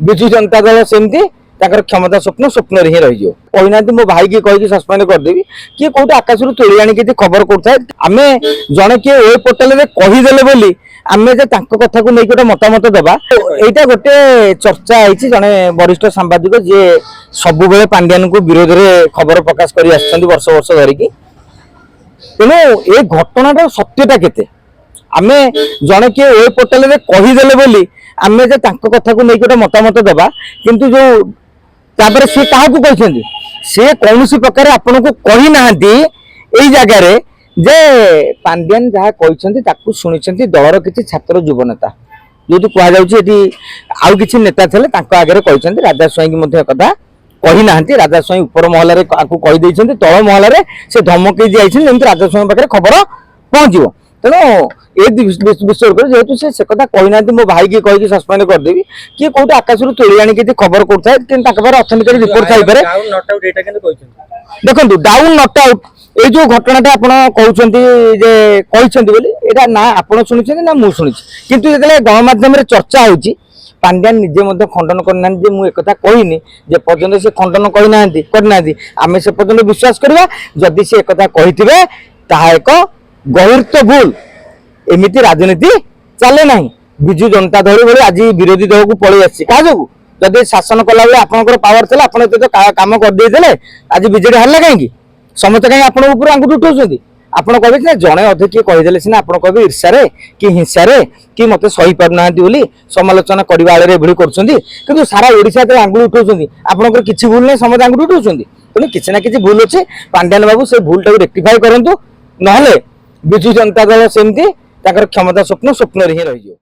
विजु जनता दल सेमती क्षमता स्वप्न स्वप्न ही रही कहना मो भाई की कही सस्पेंड करदेवी किए कौटे आकाश तोड़ी आनी खबर करें आम जड़े किए वेब पोर्टाल में कहीदेले आम कथा को लेकिन गोटे मतामत दबा यहाँ गोटे चर्चा है जड़े वरिष्ठ सांबादिक जी सब पांड्यान को विरोध में खबर प्रकाश कर वर्ष वर्ष धरिकी तेणु ये घटनार सत्यता केते आम जड़े किए वेब पोर्टाल में कहीदेले आम कथा को लेकिन गोटे मतामत दबा किंतु जो तापर सी क्या कहते सी कौन प्रकार आपन को कही ना जगार जे पांड्यान जहाँ कहते शुणी दलर किसी छात्र युव नेता जो कहुच्छी आउ कि नेता थे आगे कहते राजा स्वाई की कथा कही ना राजा स्वाई ऊपर महल कहीदे तल महल से धमक जाइए राजा स्वाई पाखे खबर पहुंचो तेणु ए विषय जेहेतु से कथा कहना मो भाई की कही सस्पेंड करदेवी किए कौटे आकाश तोड़ी आनी खबर करें अर्थनीति रिपोर्ट थी देखो डाउन नट आउट ये जो घटना आप कहते ना आप शुणी ना मुझे शुणी कितु जो गणमाध्यम चर्चा होची पांड्यान निजे खंडन करना मुझे एक कहनी जे पर्यटन से खंडन करना आम से पर्यटन विश्वास करवा जदि से एक कही एक गहिर्त भूल एमती राजनीति चले ना विजु जनता दल भाई आज विरोधी दल को पलि क्या जो जदि शासन कला बेले आपंकर पावर था आप कम करदे आज विजेडी हारला कहीं समस्त कहीं आप आंगुठ उठाऊँ आप कहे जड़े अधे किए कहीदेले सीना आप कहे ईर्ष्यारे कि हिंसारे कि मत सही पारना समालोचना करने कर सारा ओडिशा आंगुठ उठाऊँ आपंकर किसी भूल नहीं समस्त आंगुठ उठाऊँ तेणु किसी ना कि भूल अच्छे पांड्यान बाबू से भूल टाक रेक्टिफाई करूँ ना विजु जनता दल सेमती क्षमता स्वप्न स्वप्न ही रही।